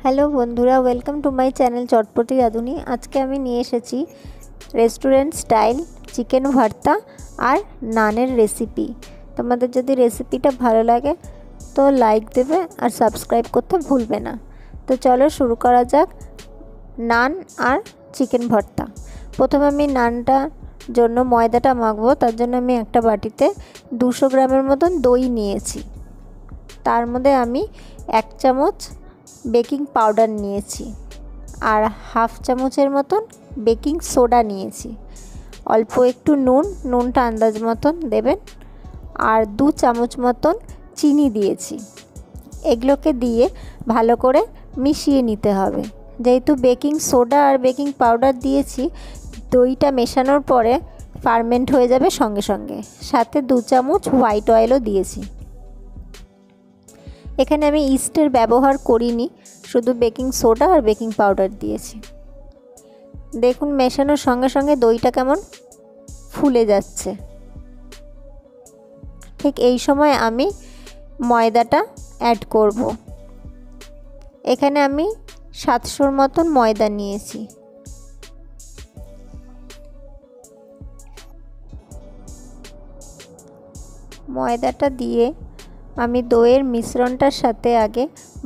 Hello বন্ধুরা, welcome to my channel চটপটি রাঁধুনি। আজকে আমি নিয়ে এসেছি রেস্টুরেন্ট স্টাইল চিকেন ভর্তা আর নানের রেসিপি। তোমাদের যদি রেসিপিটা ভালো লাগে তো লাইক দেবে আর সাবস্ক্রাইব করতে ভুলবে না। তো চলো শুরু করা যাক নান আর চিকেন ভর্তা। প্রথমে আমি নানটা জন্য ময়দাটা মাখবো। তার জন্য আমি একটা বাটিতে 200 গ্রামের মতন দই নিয়েছি। তার মধ্যে আমি 1 চামচ বেকিং পাউডার নিয়েছি আর হাফ চামচের মতন বেকিং সোডা নিয়েছি। অল্প একটু নুনটা আন্দাজ মতন দেবেন আর 2 চামচ মতন চিনি দিয়েছি। এগুলোকে দিয়ে ভালো করে মিশিয়ে নিতে হবে। যেহেতু বেকিং সোডা আর বেকিং পাউডার দিয়েছি, দইটা মেশানোর পরে ফার্মেন্ট হয়ে যাবে সঙ্গে সঙ্গে। সাথে 2 চামচ হোয়াইট অয়েলও দিয়েছি। এখানে আমি ইস্টের ব্যবহার করিনি, শুধু বেকিং সোডা আর বেকিং পাউডার দিয়েছি। দেখুন মেশানোর সঙ্গে সঙ্গে দইটা কেমন ফুলে যাচ্ছে। ঠিক এই সময় আমি ময়দাটা অ্যাড করব। এখানে আমি 700 মতন ময়দা নিয়েছি। ময়দাটা দিয়ে আমি দইয়ের মিশ্রণটার সাথে আগে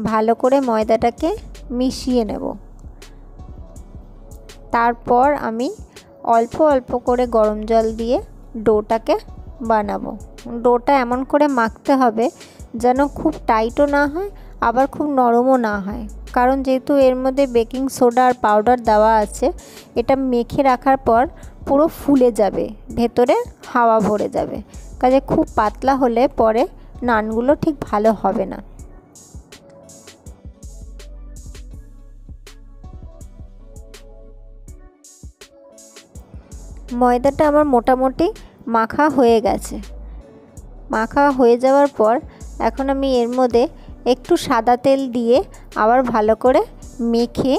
ভালো করে ময়দাটাকে মিশিয়ে নেব। তারপর আমি অল্প অল্প করে গরম জল দিয়ে ডোটাকে বানাবো। ডোটা এমন করে মাখতে হবে যেন খুব টাইটও না হয় আবার খুব নরমও না হয়, কারণ যেহেতু এর মধ্যে বেকিং সোডা আর পাউডার দেওয়া আছে, এটা মেখে রাখার পর পুরো ফুলে যাবে, ভেতরে হাওয়া ভরে যাবে। কাজে খুব পাতলা হলে পরে নানগুলো ঠিক ভালো হবে না। ময়দাটা আমার মোটামুটি মাখা হয়ে গেছে। মাখা হয়ে যাওয়ার পর এখন আমি এর মধ্যে একটু সাদা তেল দিয়ে আবার ভালো করে মেখে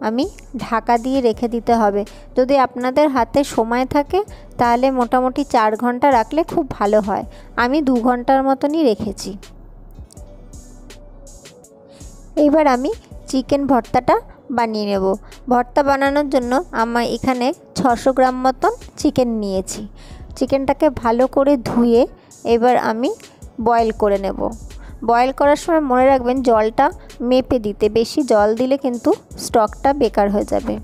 আমি ঢাকা দিয়ে রেখে দিতে হবে। যদি আপনাদের হাতে সময় থাকে তাহলে মোটামুটি 4 ঘন্টা রাখলে খুব ভালো হয়। আমি 2 ঘন্টার মতনই রেখেছি। এইবার আমি চিকেন ভর্তাটা বানিয়ে নেব। ভর্তা বানানোর জন্য আমার এখানে 600 গ্রাম মতন চিকেন নিয়েছি। চিকেনটাকে ভালো করে ধুয়ে এবার আমি বয়েল করে নেব। বয়েল করার সময় মনে রাখবেন জলটা মেপে দিতে, বেশি জল দিলে কিন্তু স্টকটা বেকার হয়ে যাবে।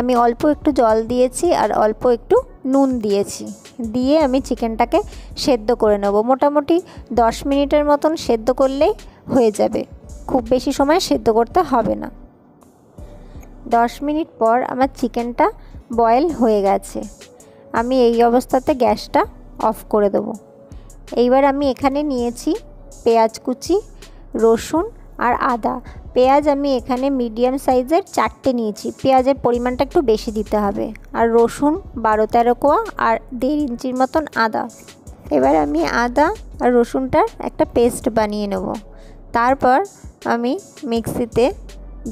আমি অল্প একটু জল দিয়েছি আর অল্প একটু নুন দিয়েছি, দিয়ে আমি চিকেনটাকে সেদ্ধ করে নেব। মোটামুটি 10 মিনিটের মতন সেদ্ধ করলেই হয়ে যাবে, খুব বেশি সময় সেদ্ধ করতে হবে না। 10 মিনিট পর আমার চিকেনটা বয়েল হয়ে গেছে। আমি এই অবস্থাতে গ্যাসটা অফ করে দেব। এইবার আমি এখানে নিয়েছি পেঁয়াজ কুচি, রসুন আর আদা। পেঁয়াজ আমি এখানে মিডিয়াম সাইজের 4টে নিয়েছি, পেঁয়াজের পরিমাণটা একটু বেশি দিতে হবে। আর রসুন 12-13 কোয়া আর 1.5 ইঞ্চির মতন আদা। এবার আমি আদা আর রসুনটার একটা পেস্ট বানিয়ে নেব। তারপর আমি মিক্সিতে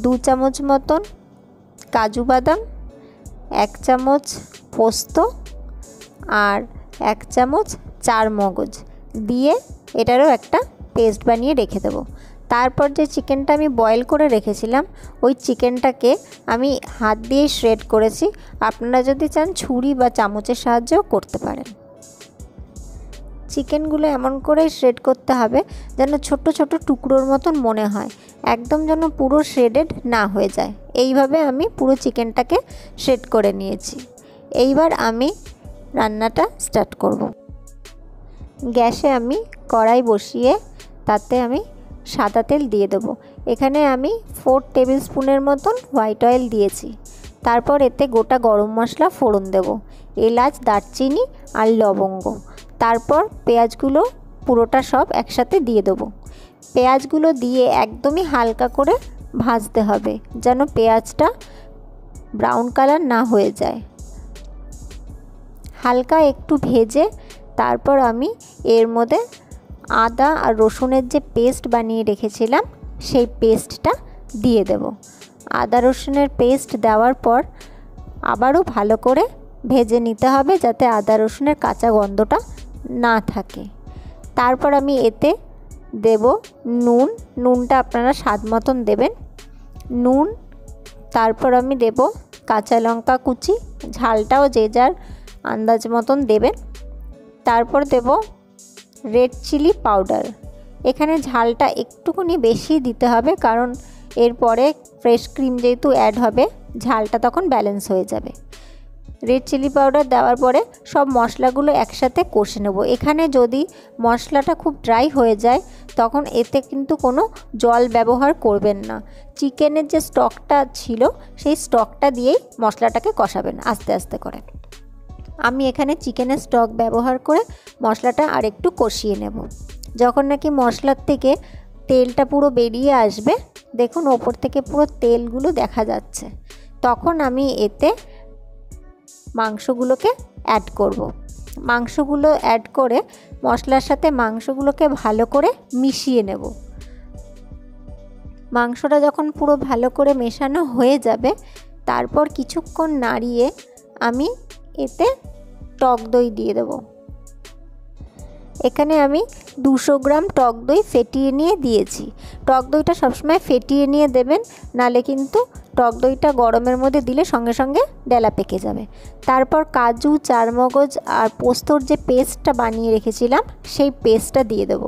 2 চামচ মতন কাজু বাদাম, 1 চামচ পোস্ত আর 1 চামচ চারমগজ দিয়ে এটারও একটা পেস্ট বানিয়ে রেখে দেব। তারপর যে চিকেনটা আমি বয়েল করে রেখেছিলাম ওই চিকেনটাকে আমি হাত দিয়ে শ্রেড করেছি। আপনারা যদি চান ছুরি বা চামচের সাহায্যেও করতে পারেন। চিকেনগুলো এমন করে শ্রেড করতে হবে যেন ছোট ছোট টুকরোর মতন মনে হয়, একদম যেন পুরো শ্রেডেড না হয়ে যায়। এইভাবে আমি পুরো চিকেনটাকে শ্রেড করে নিয়েছি। এইবার আমি রান্নাটা স্টার্ট করব। গ্যাসে আমি কড়াই বসিয়ে তাতে আমি সাদা তেল দিয়ে দেবো। এখানে আমি 4 টেবিল স্পুনের মতন হোয়াইট অয়েল দিয়েছি। তারপর এতে গোটা গরম মশলা ফোড়ন দেব, এলাচ, দারচিনি আর লবঙ্গ। তারপর পেঁয়াজগুলো পুরোটা সব একসাথে দিয়ে দেবো। পেঁয়াজগুলো দিয়ে একদমই হালকা করে ভাজতে হবে যেন পেঁয়াজটা ব্রাউন কালার না হয়ে যায়। হালকা একটু ভেজে তারপর আমি এর মধ্যে আদা আর রসুনের যে পেস্ট বানিয়ে রেখেছিলাম সেই পেস্টটা দিয়ে দেব। আদা রসুনের পেস্ট দেওয়ার পর আবারও ভালো করে ভেজে নিতে হবে যাতে আদা রসুনের কাঁচা গন্ধটা না থাকে। তারপর আমি এতে দেব নুনটা আপনারা স্বাদ মতন দেবেন। নুন, তারপর আমি দেব কাঁচা লঙ্কা কুচি, ঝালটাও যে যার আন্দাজ মতন দেবেন। তারপর দেব রেড চিলি পাউডার। এখানে ঝালটা একটুখানি বেশি দিতে হবে, কারণ এরপরে ফ্রেশ ক্রিম যেহেতু অ্যাড হবে, ঝালটা তখন ব্যালেন্স হয়ে যাবে। রেড চিলি পাউডার দেওয়ার পরে সব মশলাগুলো একসাথে কষে নেব। এখানে যদি মশলাটা খুব ড্রাই হয়ে যায় তখন এতে কিন্তু কোনো জল ব্যবহার করবেন না। চিকেনের যে স্টকটা ছিল সেই স্টকটা দিয়েই মশলাটাকে কষাবেন আস্তে আস্তে করে। আমি এখানে চিকেনের স্টক ব্যবহার করে মশলাটা আর একটু কষিয়ে নেব। যখন নাকি মশলার থেকে তেলটা পুরো বেরিয়ে আসবে, দেখুন ওপর থেকে পুরো তেলগুলো দেখা যাচ্ছে, তখন আমি এতে মাংসগুলোকে অ্যাড করব। মাংসগুলো অ্যাড করে মশলার সাথে মাংসগুলোকে ভালো করে মিশিয়ে নেব। মাংসটা যখন পুরো ভালো করে মেশানো হয়ে যাবে, তারপর কিছুক্ষণ নাড়িয়ে আমি এতে টক দই দিয়ে দেব। এখানে আমি 200 গ্রাম টক দই ফেটিয়ে নিয়ে দিয়েছি। টক দইটা সবসময় ফেটিয়ে নিয়ে দেবেন, নালে কিন্তু টক দইটা গরমের মধ্যে দিলে সঙ্গে সঙ্গে ডেলা পেকে যাবে। তারপর কাজু, চারমগজ আর পোস্তর যে পেস্টটা বানিয়ে রেখেছিলাম সেই পেস্টটা দিয়ে দেব।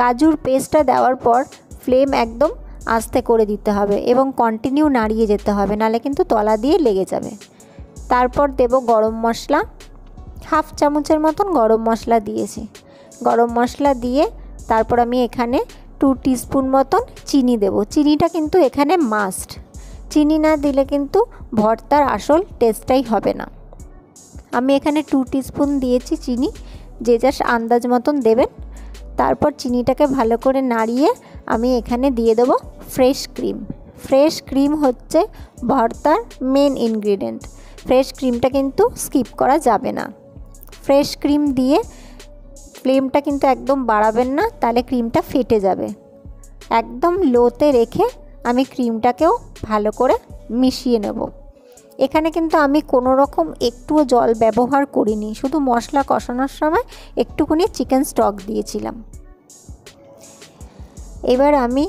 কাজুর পেস্টটা দেওয়ার পর ফ্লেম একদম আস্তে করে দিতে হবে এবং কন্টিনিউ নাড়িয়ে যেতে হবে, নালে কিন্তু তলা দিয়ে লেগে যাবে। তারপর দেব গরম মশলা, হাফ চামচের মতন গরম মশলা দিয়েছি। গরম মশলা দিয়ে তারপর আমি এখানে 2 টিস্পুন মতন চিনি দেব। চিনিটা কিন্তু এখানে মাস্ট, চিনি না দিলে কিন্তু ভর্তার আসল টেস্টটাই হবে না। আমি এখানে 2 টিস্পুন দিয়েছি চিনি, যে যার আন্দাজ মতন দেবেন। তারপর চিনিটাকে ভালো করে নাড়িয়ে আমি এখানে দিয়ে দেব ফ্রেশ ক্রিম। ফ্রেশ ক্রিম হচ্ছে ভর্তার মেন ইনগ্রিডিয়েন্ট। ফ্রেশ ক্রিমটা কিন্তু স্কিপ করা যাবে না। ফ্রেশ ক্রিম দিয়ে ফ্লেমটা কিন্তু একদম বাড়াবেন না, তাহলে ক্রিমটা ফেটে যাবে। একদম লোতে রেখে আমি ক্রিমটাকেও ভালো করে মিশিয়ে নেব। এখানে কিন্তু আমি কোনো রকম একটুও জল ব্যবহার করিনি, শুধু মশলা কষানোর সময় একটুখানি চিকেন স্টক দিয়েছিলাম। এবার আমি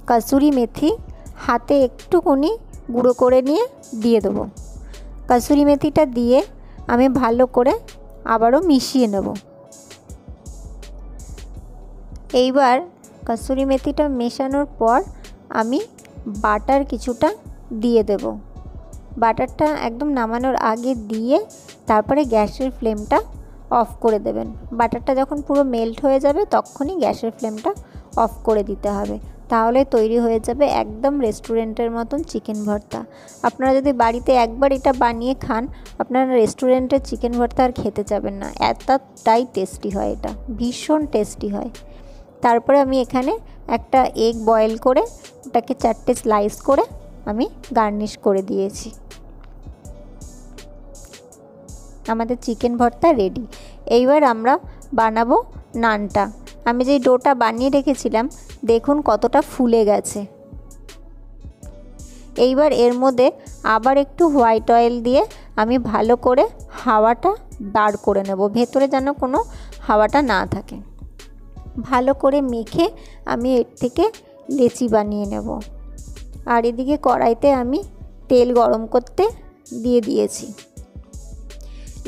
কসুরি মেথি হাতে একটুখানি গুঁড়ো করে নিয়ে দিয়ে দেবো। কসুরি মেথিটা দিয়ে আমি ভালো করে আবারও মিশিয়ে নেব। এইবার কসুরি মেথিটা মেশানোর পর আমি বাটার কিছুটা দিয়ে দেব। বাটারটা একদম নামানোর আগে দিয়ে তারপরে গ্যাসের ফ্লেমটা অফ করে দেবেন। বাটারটা যখন পুরো মেল্ট হয়ে যাবে তখনই গ্যাসের ফ্লেমটা অফ করে দিতে হবে, তাহলে তৈরি হয়ে যাবে একদম রেস্টুরেন্টের মতন চিকেন ভর্তা। আপনারা যদি বাড়িতে একবার এটা বানিয়ে খান, আপনারা রেস্টুরেন্টের চিকেন ভর্তা আর খেতে যাবেন না, এতটাই টেস্টি হয়, এটা ভীষণ টেস্টি হয়। তারপরে আমি এখানে একটা এগ বয়েল করে ওটাকে 4টে স্লাইস করে আমি গার্নিশ করে দিয়েছি। আমাদের চিকেন ভর্তা রেডি। এইবার আমরা বানাবো নানটা। আমি যেই ডোটা বানিয়ে রেখেছিলাম দেখুন কতটা ফুলে গেছে। এইবার এর মধ্যে আবার একটু হোয়াইট অয়েল দিয়ে আমি ভালো করে হাওয়াটা বার করে নেব, ভেতরে যেন কোনো হাওয়াটা না থাকে। ভালো করে মেখে আমি এর থেকে লেচি বানিয়ে নেব। আর এদিকে কড়াইতে আমি তেল গরম করতে দিয়ে দিয়েছি।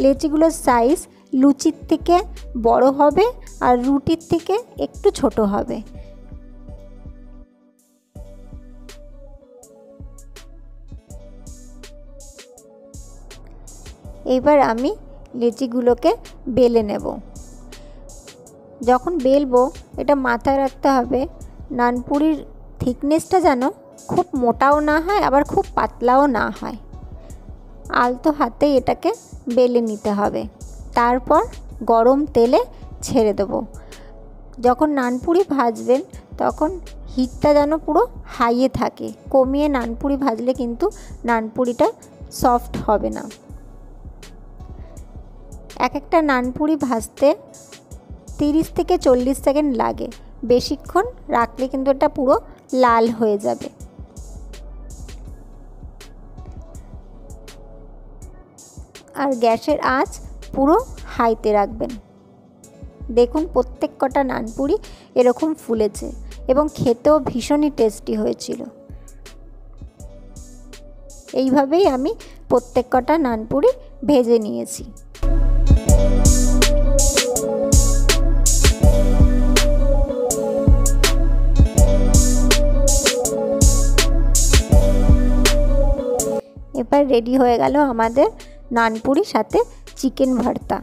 লেচিগুলোর সাইজ লুচির থেকে বড় হবে আর রুটির থেকে একটু ছোট হবে। এবার আমি লেচিগুলোকে বেলে নেব। যখন বেলবো এটা মাথায় রাখতে হবে নানপুরির থিকনেসটা যেন খুব মোটাও না হয় আবার খুব পাতলাও না হয়। আলতো হাতে এটাকে বেলে নিতে হবে, তারপর গরম তেলে ছেড়ে দেবো। যখন নানপুরি ভাজবেন তখন হিটটা যেন পুরো হাইয়ে থাকে, কমিয়ে নানপুরি ভাজলে কিন্তু নানপুরিটা সফট হবে না। এক একটা নানপুরি ভাজতে 30 থেকে 40 সেকেন্ড লাগে, বেশিক্ষণ রাখলে কিন্তু এটা পুরো লাল হয়ে যাবে। আর গ্যাসের আঁচ পুরো হাইতে রাখবেন। দেখুন প্রত্যেক কটা নানপুরি এরকম ফুলেছে এবং খেতেও ভীষণই টেস্টি হয়েছিল। এইভাবেই আমি প্রত্যেক কটা নানপুরি ভেজে নিয়েছি। এবার রেডি হয়ে গেল আমাদের নানপুরি সাথে চিকেন ভর্তা।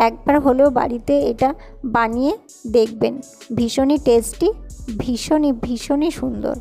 একবার হলেও বাড়িতে এটা বানিয়ে দেখবেন, ভীষণই টেস্টি, ভীষণই সুন্দর।